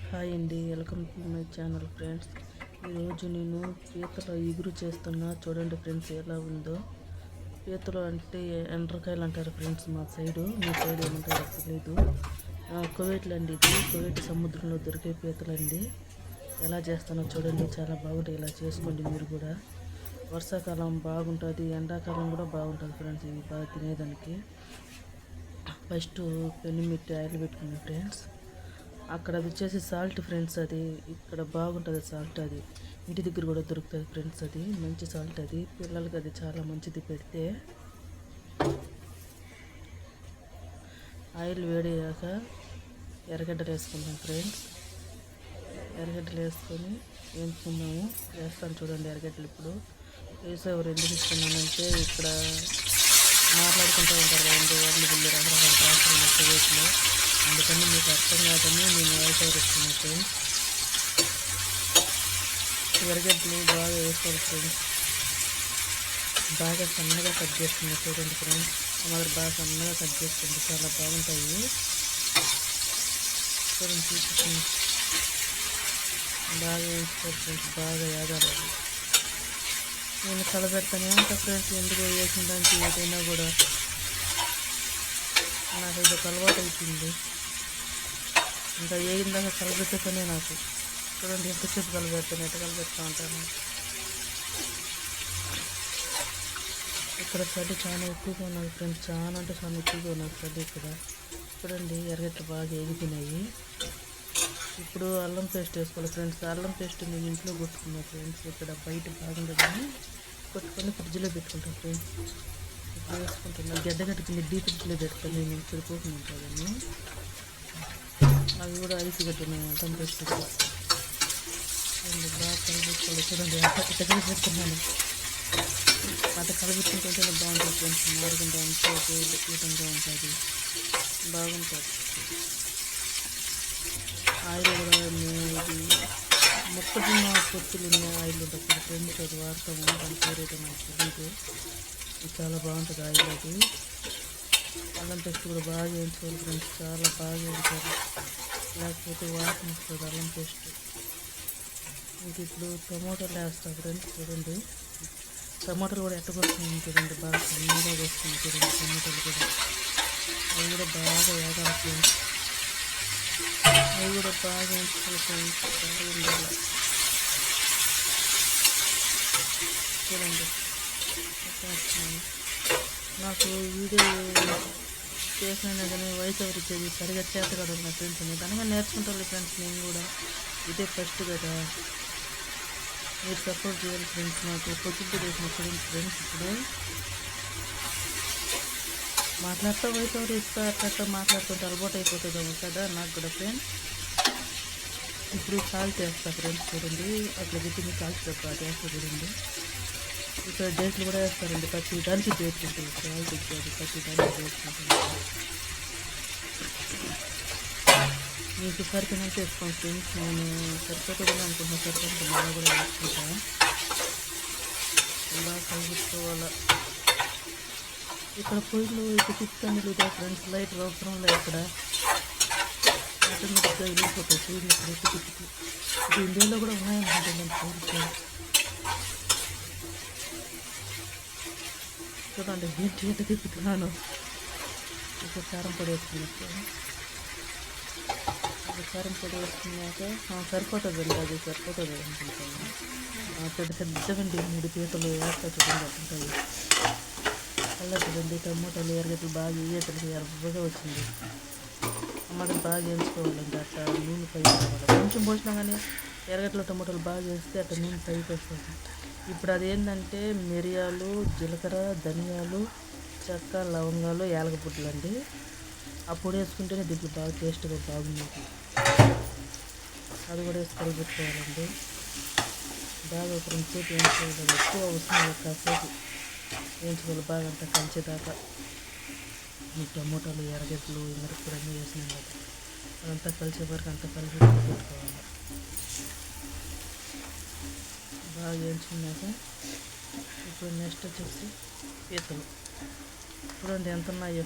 Hi అండి, welcome to my channel friends. ఈరోజు నేను పీతల ఇగురు చేస్తున్నా. చూడండి ఫ్రెండ్స్ ఎలా ఉందో. పీతలు అంటే ఎండ్రకాయలు అంటారు ఫ్రెండ్స్ మా సైడు. మీ సైడ్ ఏమంటారో తెలీదు. కువైట్లు అండి, ఇది కువైట్ సముద్రంలో దొరికే పీతలండి. ఎలా చేస్తానో చూడండి, చాలా బాగుంటాయి. ఇలా చేసుకోండి మీరు కూడా. వర్షాకాలం బాగుంటుంది, ఎండాకాలం కూడా బాగుంటుంది ఫ్రెండ్స్. ఇవి బాగా తినేదానికి. ఫస్ట్ పెను మిట్టి ఆయిల్ పెట్టుకున్నాను ఫ్రెండ్స్. అక్కడ అది వచ్చేసి సాల్ట్ ఫ్రెండ్స్, అది ఇక్కడ బాగుంటుంది సాల్ట్. అది ఇంటి దగ్గర కూడా దొరుకుతుంది ఫ్రెండ్స్. అది మంచి సాల్ట్, అది పిల్లలకి అది చాలా మంచిది పెడితే. ఆయిల్ వేడయ్యాక ఎర్రగడ్డలు వేసుకుందాం ఫ్రెండ్స్. ఎర్రగడ్డలు వేసుకొని వేసుకున్నాము. వేస్తాను చూడండి ఎర్రగడ్డలు. ఇప్పుడు వేసేవారు ఎందుకు ఇస్తున్నానంటే, ఇక్కడ మాట్లాడుకుంటూ ఉంటారు కదండి వాళ్ళు వీళ్ళు రకరకాల భాషలు కువైట్లో. అందుకని మీకు అర్థం కాదని నేను వేసేవారు ఇస్తున్నాను ఫ్రెండ్స్. ఎర్రగడ్డలు బాగా వేస్తారు ఫ్రెండ్స్. బాగా సన్నగా కట్ చేస్తుంది చూడండి ఫ్రెండ్స్. మొదటి బాగా సన్నగా కట్ చేస్తుంది, చాలా బాగుంటాయి చూడండి. చూపించండి, బాగా వేస్తారు ఫ్రెండ్స్. బాగా వేగాలి. నేను కలబెడతానే ఉంటా ఫ్రెండ్స్, ఎందుకు వేసిన దానికి ఏదైనా కూడా. నాకు ఇది ఒక అలవాటు అయిపోయింది. ఇంకా ఏగిందాక కలబెట్టుకునే నాకు. చూడండి ఎంతసేపు కలబెడతాను, ఎట్ట కలబెడతా ఉంటాను. ఇక్కడ చలి చాలా ఎక్కువగా ఉన్నది ఫ్రెండ్స్, చాలా అంటే చాలా ఎక్కువగా ఉన్నది చలి ఇక్కడ. చూడండి ఎర్రగడ్డలు బాగా ఎగిపోయినాయి. ఇప్పుడు అల్లం పేస్ట్ వేసుకోవాలి ఫ్రెండ్స్. అల్లం పేస్ట్ నేను ఇంట్లో కొట్టుకున్నాను ఫ్రెండ్స్. ఇక్కడ బయట బాగుండదని కొట్టుకొని ఫ్రిడ్జ్లో పెట్టుకుంటాను ఫ్రెండ్స్. ఇప్పుడు వేసుకుంటున్నాను. గడ్డగడ్డకి డీప్ ఫ్రిడ్జ్లో పెడతాను నేను, చెడిపోకుండా. అవి కూడా ఐసి కట్టున్నాయి అల్లం పేస్ట్. బాగా కలిపెట్టుకోవాలి చూడండి. అంత కలిపెడుతున్నాను. అంత కలిపెట్టుకుంటుంటేనే బాగుంటుంది ఫ్రెండ్స్. మారుకుంటా ఉంటే విధంగా ఉంటుంది, బాగుంటుంది. ఆయిల్ కూడా ఇది మొక్కజొన్న పొత్తులు ఉన్న ఆయిల్ ఉంటుంది ఫ్రెండ్స్, అది వాడతాము. దాని పేరు అయితే నాకు తెలియదు. ఇది చాలా బాగుంటుంది ఆయిల్ అది. అల్లం పేస్ట్ కూడా బాగా వేయించుకోవాలి ఫ్రెండ్స్, చాలా బాగా వేయించాలి, లేకపోతే వాసన వస్తుంది అల్లం పేస్ట్. ఇంక ఇప్పుడు టమోటాలు వేస్తాం ఫ్రెండ్స్. చూడండి టమాటాలు కూడా ఎట్టకొస్తున్నాయి చూడండి, బాగా సన్నగా వస్తుంది చూడండి టమాటాలు కూడా. అవి కూడా బాగా వేగాలి ఫ్రెండ్స్. అవి కూడా బాగా వేయించుకోవాలి ఫ్రెండ్స్, బాగా ఉండాలి చూడండి. నాకు వీడియో చేసినా కానీ వాయిస్ ఓవర్ ఇచ్చేది సరిగా చేత కదా నా ఫ్రెండ్స్. దానిగా నేర్చుకుంటారు ఫ్రెండ్స్. నేను కూడా ఇదే ఫస్ట్ కదా, మీరు సపోర్ట్ చేయాలి ఫ్రెండ్స్. నాకు పొద్దున్న చేసిన ఫ్రెండ్స్. ఇప్పుడు మాట్లాడుతూ వాయిస్ ఓవర్ ఇస్తా అట్లా మాట్లాడుతుంటే అలవాటు అయిపోతుందేమో కదా నాకు కూడా ఫ్రెండ్స్. ఇప్పుడు సాల్ట్ వేస్తా ఫ్రెండ్స్. చూడండి అట్లా పెట్టి సాల్ట్ చెప్పాలి వేస్తా చూడండి. ఇక్కడ డేట్లు కూడా వేస్తారండి, ప్రతి దానికి డేట్లు ఉంటుంది. సాల్ట్ ఇచ్చేది ప్రతి దానికి వేసుకుంటుంది. మీకు సరిపోయినంత వేసుకోండి ఫ్రెండ్స్. నేను సరిపోతుందని అనుకుంటున్నాను, సరిపోతుంది మళ్ళీ కూడా వేసుకుంటా. బాగా కలుపుకోవాలా. ఇక్కడ పొయ్యిలు ఇక్కడ తిప్పుతాను లేదా ఫ్రెండ్స్, లైట్ అవసరం లేదు. ఇక్కడ ఆటోమేటిక్గా వెళ్ళిపోతాయి పొయ్యిలు. ఇక్కడ తిప్పి ఇది ఇండియాలో కూడా ఉన్నాయనుకుంటే నేను పొయ్యిలు. చూడండి ఏంటి ఎంత తిప్పుతున్నాను. ఇప్పుడు కారం పొడి వేసుకున్నట్టు. కారం పొడి వేసుకున్నాక సరిపోతుంది అండి, అది సరిపోతుంది అనుకుంటాను. పెద్ద పెద్దవండి 3 పీతలు వేస్తా చూడండి అట్లుంటాయి. అలా చూడండి టమోటాలు ఎర్రగడ్డలు బాగా వేయటలు ఎర్రగా వచ్చింది. టమాటాలు బాగా వేయించుకోవాలండి, అట్లా నూనె పైకి రావాలి. కొంచెం పోసినా కానీ ఎర్రగడ్డలు టమోటాలు బాగా వేస్తే అట్లా నూనె పైకి వస్తుంది. ఇప్పుడు అదేంటంటే మిరియాలు, జీలకర్ర, ధనియాలు, చెక్క, లవంగాలు, యాలకపుడ్లు అండి. ఆ పొడి వేసుకుంటేనే దీంట్లో బాగా టేస్ట్గా బాగుంది. అది కూడా వేసి కలిపెట్టుకోవాలండి. బాగా ఒక 2 సేపు వేయించుకోవాలి. ఎక్కువ అవసరం కాసేపు వేయించుకోవాలి బాగా అంతా కలిసేదాకా. ఈ టమోటాలు, ఎర్రగడ్డలు, మిరపకాయలు అన్నీ వేసినాం కదా, అదంతా కలిసే వరకు అంతా కలిపి పెట్టుకోవాలి. బాగా వేయించుకున్నాక ఇప్పుడు నెక్స్ట్ వచ్చేసి పీతలు చూడండి ఎంత ఉన్నాయో.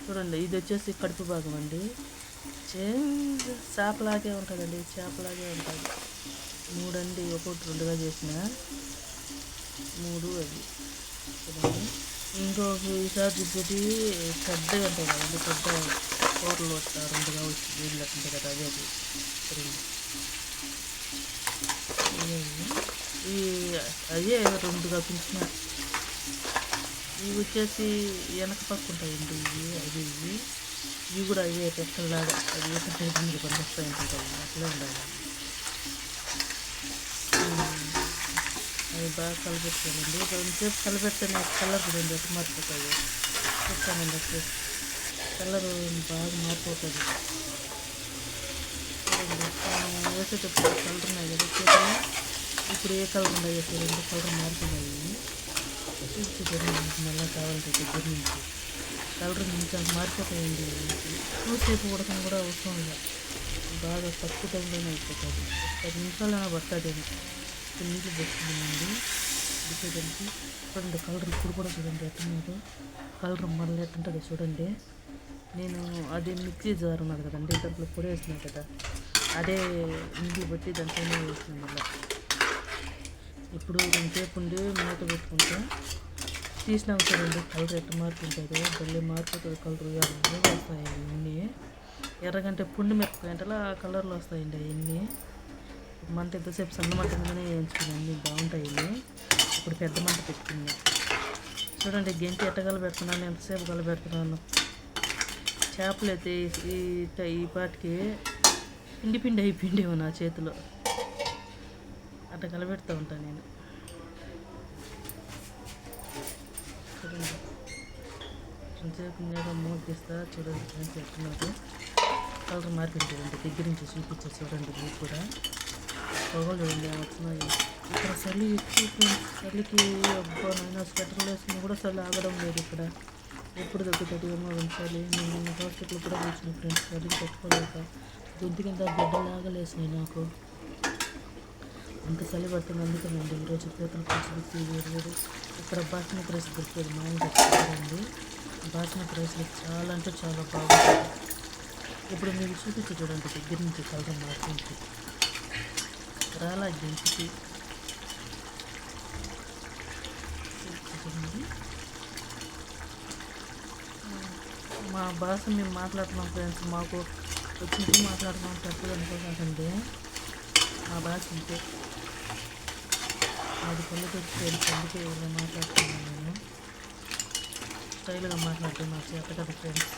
చూడండి, ఇది వచ్చేసి కడుపు భాగం అండి. చేపలాగే ఉంటుందండి, చేపలాగే ఉంటుంది. 3 అండి, ఒక్కొక్కటి 2గా చేసిన 3 అది. చూడండి, ఇంకొక ఈసారి చూపేటి పెద్దగా ఉంటాయి కదండి, పెద్ద కూరలు వస్తా 2గా వచ్చి వీళ్ళు ఉంటాయి కదా, అదే అది. అయ్యే 2గా పిలిచిన. ఇవి వచ్చేసి వెనక పక్క ఉంటాయండి, ఇవి కూడా అయ్యే పెట్టలాగా అది ఏకంగా పనిచేస్తూ ఉంటాయి, అట్లే ఉండాలి. అవి బాగా కలిపెట్టుకోవాలండి. కొంచెంసేపు కలిపెడితే నాకు కలర్ కూడా ఎట్లా మారిపోతుంది చెప్తానండి. అప్పుడు కలర్ బాగా మారిపోతుంది. చూడండి, మనం వేసేటప్పుడు కలర్ ఉన్నాయి కదా చేతులు, ఇప్పుడు ఏ కలర్ ఉన్నాయో చూడండి, కలర్ మారుతున్నాయి. చూడండి, మళ్ళీ కావాలంటే దగ్గర నుంచి కలర్ ఇంకా మారిపోతాయండి. చూసేపు ఉడకం కూడా అవసరం లేదు, బాగా తక్కువ టైంలోనే అయిపోతుంది. 10 నిమిషాలైనా పడుతుందేమో. నీళ్ళు పెట్టుకున్నామండి ఉడికేదానికి. చూడండి, కలర్ ఇప్పుడు కూడా చూడండి ఎట్లున్నదో, కలర్ మళ్ళీ ఎట్లుంటుందో చూడండి. నేను అది మిక్సీ జార్ ఉన్నది కదండి, దాంట్లో పొడి వేసినాను కదా, అదే నీళ్ళు పెట్టి దాంట్లోనే వేసింది. మళ్ళీ ఇప్పుడు కొంచెంసేపు ఉండి మూత పెట్టుకుంటే తీసినాక చూడండి కలర్ ఎట్లా మారుతుంటుందో, భలే మారిపోతుంది కలర్. ఎర్రగా వస్తాయి అవన్నీ, ఎర్రగంటే పుండి మిరపకాయ అంటే ఆ కలర్లో వస్తాయండి అవన్నీ. మంట ఎంతసేపు సన్న మంట మీదనే వేయించుకుని అన్నీ బాగుంటాయి. ఇప్పుడు పెద్ద మంట పెట్టుకుంది. చూడండి, గెంటి ఎట్ట కలబెడుతున్నాను, ఎంతసేపు కలబెడుతున్నాను. చేపలు అయితే ఈ పాటికి పిండి అయిపోయిండేమో నా చేతిలో, అట్లా కలబెడుతూ ఉంటాను నేను. చూడండి, కొంచెంసేపు నేను మూత తీస్తా. చూడండి ఫ్రెండ్స్ ఎట్టున్నారు, కలర్ మార్కెట్ చూడండి, దగ్గర నుంచి చూపించారు చూడండి. మీకు కూడా పొగలు చూడండి వస్తున్నాయి. ఇక్కడ చలి ఎక్కువ ఫ్రెండ్స్, చలికి అబ్బా నాయన స్వెటర్లు వేసుకుని కూడా చలి ఆగడం లేదు ఇక్కడ. ఎప్పుడు తగ్గుతుంది ఏమో చలి. నేను హాస్పిటల్ కూడా వచ్చిన ఫ్రెండ్స్, చలికి తట్టుకోలేక గొంతు కింద గడ్డలాగలేసినాయి నాకు, అంత చలి పడుతుంది. అందుకేనండి ఈరోజు పీతల పులుసు వేరు. ఇక్కడ బాస్మతి రైస్ దొరికేది, మా ఆయన తెచ్చుకుంటారండి. బాస్మతి రైస్లు చాలా అంటే చాలా బాగుంటుంది. ఇప్పుడు మీరు చూపించి చూడండి, దగ్గర నుంచి కలర్ మార్చుకుంటే రాలా గెంటికి. మా భాష మేము మాట్లాడుతున్నాం ఫ్రెండ్స్, మాకు వచ్చినట్టు మాట్లాడుతున్నాం, తప్పదు అనుకోకండి. మా భాష ఉంటే అది పల్లెటూరు ఫ్రెండ్స్, అందుకే ఇలా మాట్లాడుతున్నాను నేను. స్టైల్గా మాట్లాడితే నాకు చేత కదా ఫ్రెండ్స్,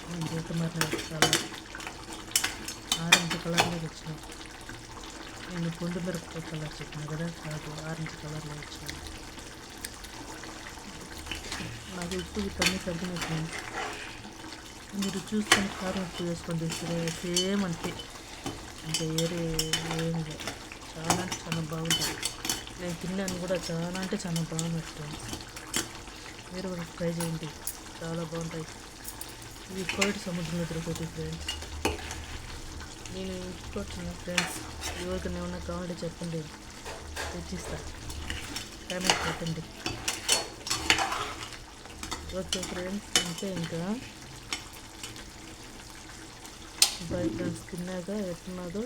నేను చేత మాట్లాడితే చాలా ఆరెంజ్ కలర్లో వచ్చినాయి. నేను పొండు మిరపకాయ కలర్ చెప్పిన కదా, కాదు ఆరెంజ్ కలర్లో వచ్చినాయి. నాకు ఉప్పు ఇవన్నీ సరిగినట్టు మీరు చూసుకొని కారం ఉప్పు వేసుకొని సేమ్ అంటే ఇంకా ఏరే ఏమి చాలా అంటే చాలా బాగుంటుంది. నేను తిన్నాను కూడా, చాలా అంటే చాలా బాగున్నట్టు. మీరు కూడా ట్రై చేయండి, చాలా బాగుంటాయి. ఇవి కోయిట సముద్రంలో దొరుకుతాయి ఫ్రెండ్స్. నేను ఇంటికొచ్చిన ఫ్రెండ్స్, ఎవరికైనా ఏమన్నా కావాలంటే చెప్పండి, తెచ్చిస్తా. పేమెంట్ పెట్టండి. ఓకే ఫ్రెండ్స్, అంతే. ఇంకా బాయ్ ఫ్రెండ్స్. తిన్నాక ఎట్టున్నదో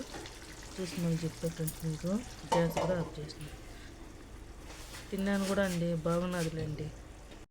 చూసి మళ్ళీ చెప్తా ఫ్రెండ్స్. మీకు గ్యాస్ కూడా ఆఫ్ చేసిన తిన్నాను కూడా అండి, బాగున్నదిలేండి.